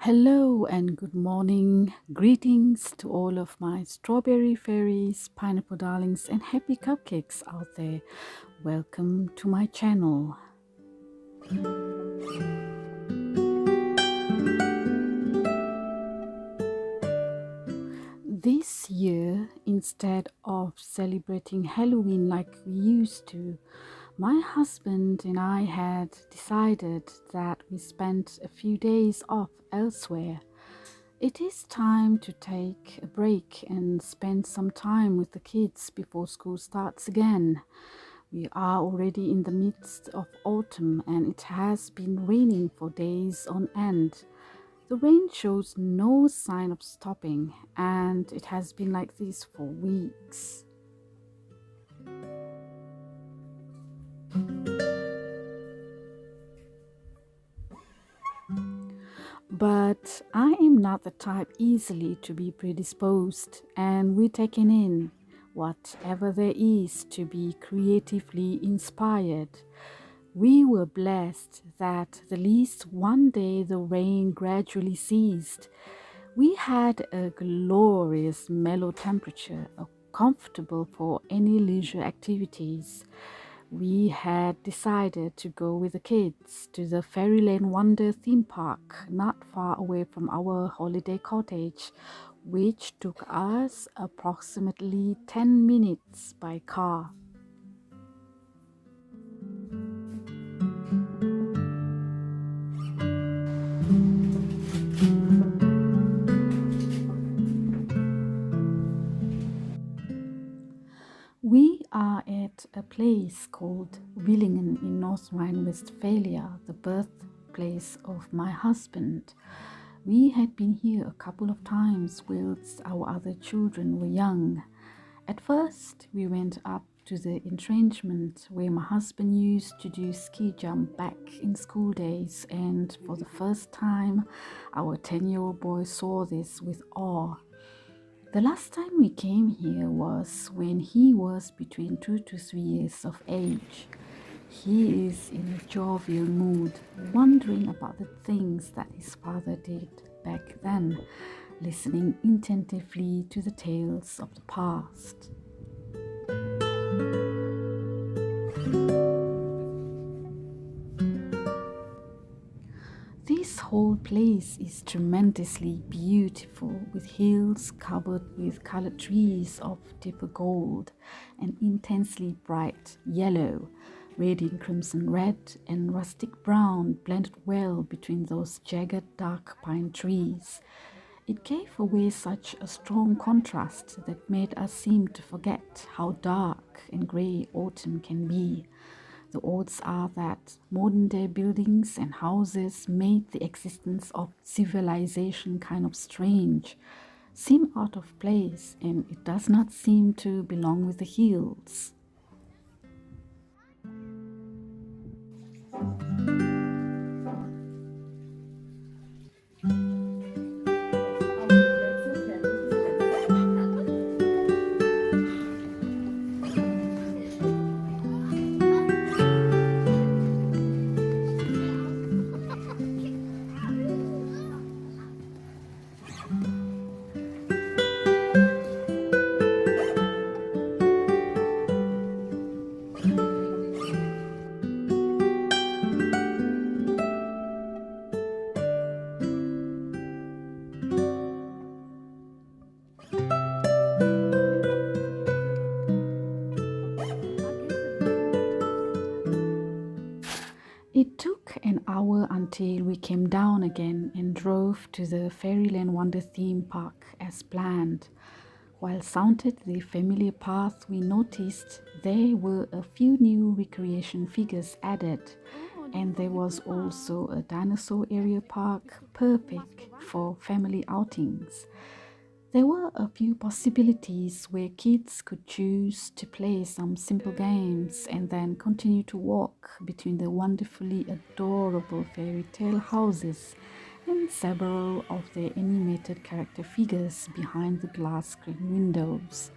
Hello and good morning. Greetings to all of my strawberry fairies, pineapple darlings, and happy cupcakes out there. Welcome to my channel. This year, instead of celebrating Halloween like we used to, my husband and I had decided that we spent a few days off elsewhere. It is time to take a break and spend some time with the kids before school starts again. We are already in the midst of autumn and it has been raining for days on end. The rain shows no sign of stopping and it has been like this for weeks. But I am not the type easily to be predisposed, and we're taking in whatever there is to be creatively inspired. We were blessed that at least one day the rain gradually ceased. We had a glorious mellow temperature, comfortable for any leisure activities. We had decided to go with the kids to the Fairyland Wonder theme park, not far away from our holiday cottage, which took us approximately 10 minutes by car. We are at a place called Willingen in North Rhine-Westphalia, the birthplace of my husband. We had been here a couple of times whilst our other children were young. At first, we went up to the entrenchment where my husband used to do ski jump back in school days, and for the first time, our 10-year-old boy saw this with awe. The last time we came here was when he was between 2 to 3 years of age. He is in a jovial mood, wondering about the things that his father did back then, listening attentively to the tales of the past. This whole place is tremendously beautiful, with hills covered with colored trees of deeper gold and intensely bright yellow. Radiant crimson red and rustic brown blended well between those jagged dark pine trees. It gave away such a strong contrast that made us seem to forget how dark and grey autumn can be. The odds are that modern-day buildings and houses made the existence of civilization kind of strange, seem out of place, and it does not seem to belong with the hills. It took an hour until we came down again and drove to the Fairyland Wonder theme park as planned. While sounded the familiar path, we noticed there were a few new recreation figures added, and there was also a dinosaur area park, perfect for family outings. There were a few possibilities where kids could choose to play some simple games and then continue to walk between the wonderfully adorable fairy tale houses and several of the animated character figures behind the glass screen windows.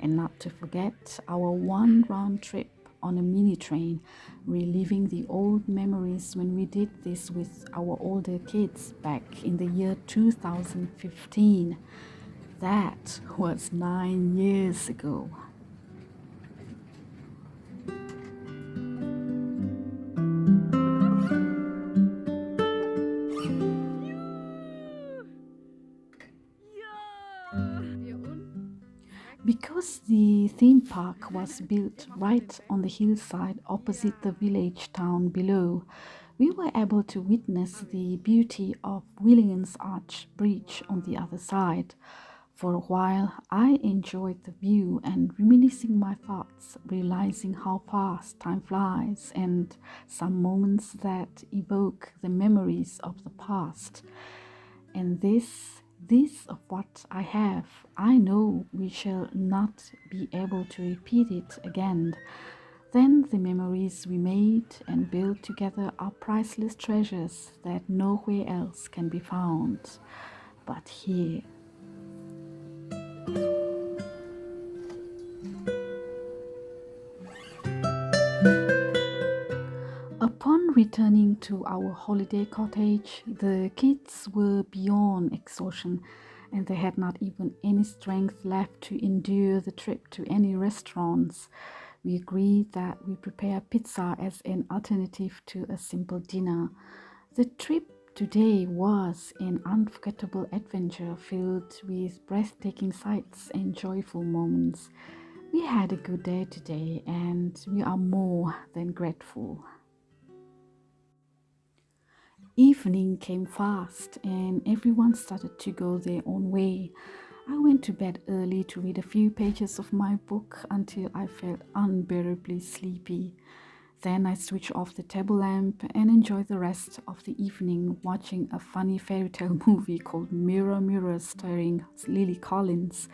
And not to forget our one round trip on a mini train, reliving the old memories when we did this with our older kids back in the year 2015. That was 9 years ago. Because the theme park was built right on the hillside opposite the village town below, we were able to witness the beauty of Willinghams Arch Bridge on the other side. For a while, I enjoyed the view and reminiscing my thoughts, realizing how fast time flies and some moments that evoke the memories of the past. And this of what I have, I know we shall not be able to repeat it again. Then the memories we made and built together are priceless treasures that nowhere else can be found but here. Upon returning to our holiday cottage, the kids were beyond exhaustion and they had not even any strength left to endure the trip to any restaurants. We agreed that we prepare pizza as an alternative to a simple dinner. The trip today was an unforgettable adventure filled with breathtaking sights and joyful moments. We had a good day today and we are more than grateful. Evening came fast and everyone started to go their own way. I went to bed early to read a few pages of my book until I felt unbearably sleepy. Then I switched off the table lamp and enjoyed the rest of the evening watching a funny fairy tale movie called Mirror Mirror starring Lily Collins.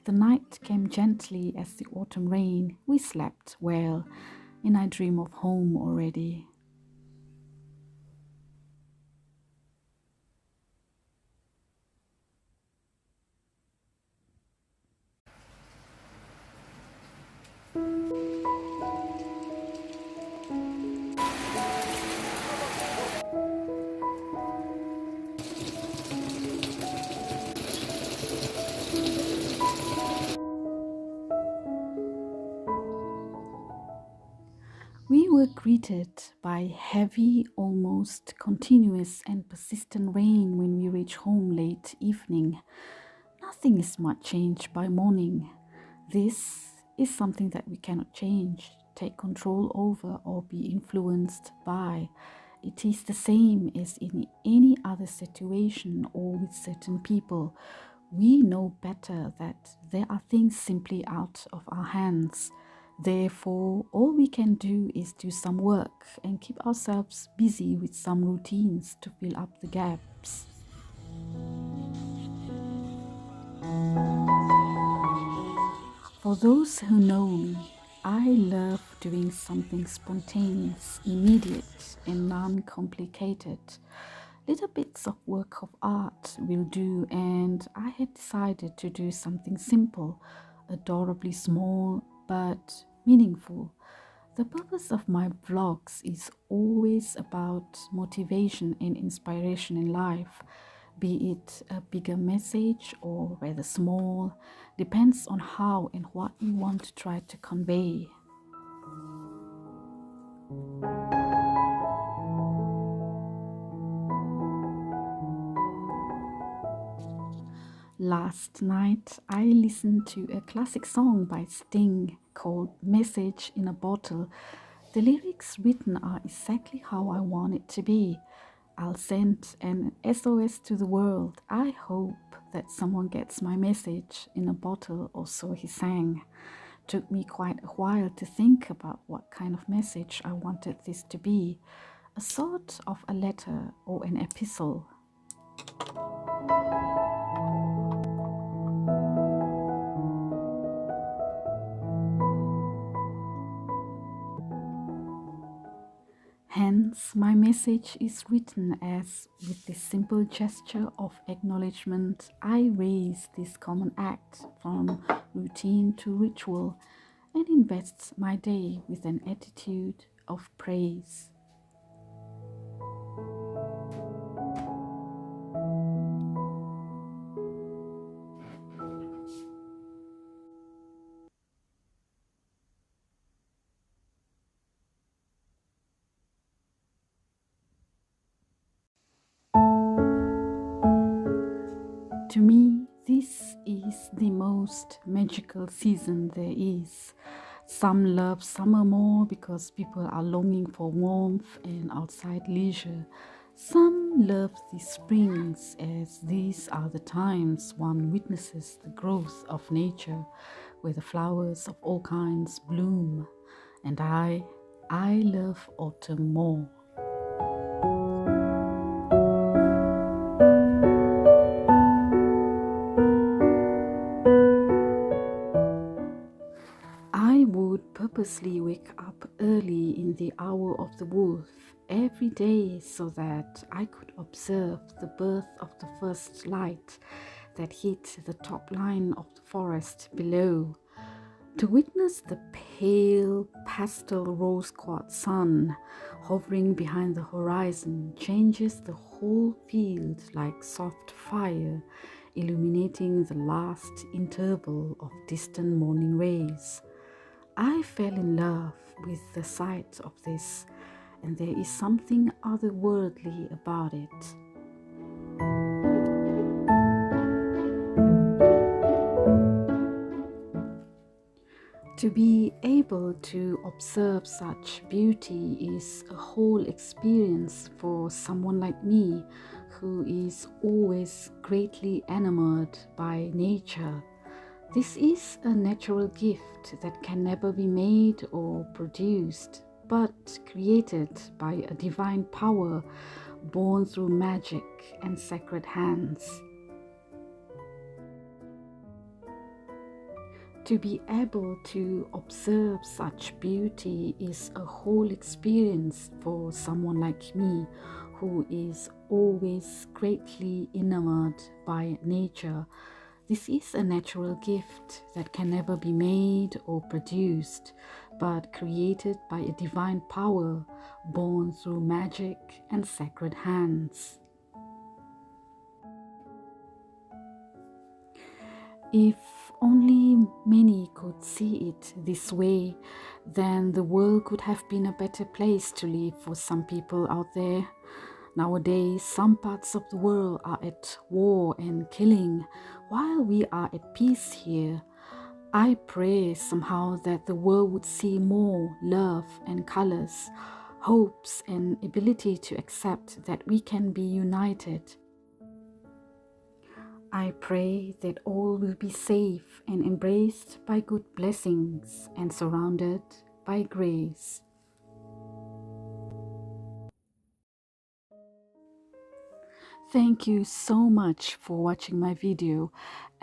The night came gently as the autumn rain. We slept well and I dream of home already. We were greeted by heavy, almost continuous and persistent rain when we reached home late evening. Nothing is much changed by morning. This is something that we cannot change, take control over, or be influenced by. It is the same as in any other situation or with certain people. We know better that there are things simply out of our hands. Therefore, all we can do is do some work and keep ourselves busy with some routines to fill up the gaps. For those who know me, I love doing something spontaneous, immediate, and non-complicated. Little bits of work of art will do, and I had decided to do something simple, adorably small, but meaningful. The purpose of my vlogs is always about motivation and inspiration in life, be it a bigger message or rather small, depends on how and what you want to try to convey. Last night, I listened to a classic song by Sting called Message in a Bottle. The lyrics written are exactly how I want it to be. I'll send an SOS to the world. I hope that someone gets my message in a bottle, or so he sang. Took me quite a while to think about what kind of message I wanted this to be. A sort of a letter or an epistle. Hence, my message is written as, with this simple gesture of acknowledgement, I raise this common act from routine to ritual and invest my day with an attitude of praise. To me, this is the most magical season there is. Some love summer more because people are longing for warmth and outside leisure. Some love the springs, as these are the times one witnesses the growth of nature, where the flowers of all kinds bloom. And I love autumn more. I would purposely wake up early in the hour of the wolf every day so that I could observe the birth of the first light that hit the top line of the forest below. To witness the pale pastel rose-quartz sun hovering behind the horizon changes the whole field like soft fire, illuminating the last interval of distant morning rays. I fell in love with the sight of this, and there is something otherworldly about it. To be able to observe such beauty is a whole experience for someone like me, who is always greatly enamored by nature. This is a natural gift that can never be made or produced, but created by a divine power born through magic and sacred hands. To be able to observe such beauty is a whole experience for someone like me, who is always greatly enamored by nature. This is a natural gift that can never be made or produced, but created by a divine power born through magic and sacred hands. If only many could see it this way, then the world could have been a better place to live for some people out there. Nowadays, some parts of the world are at war and killing, while we are at peace here. I pray somehow that the world would see more love and colors, hopes and ability to accept that we can be united. I pray that all will be safe and embraced by good blessings and surrounded by grace. Thank you so much for watching my video,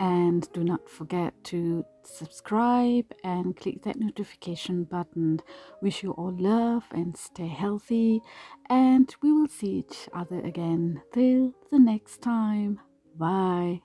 and do not forget to subscribe and click that notification button. Wish you all love and stay healthy, and we will see each other again till the next time. Bye.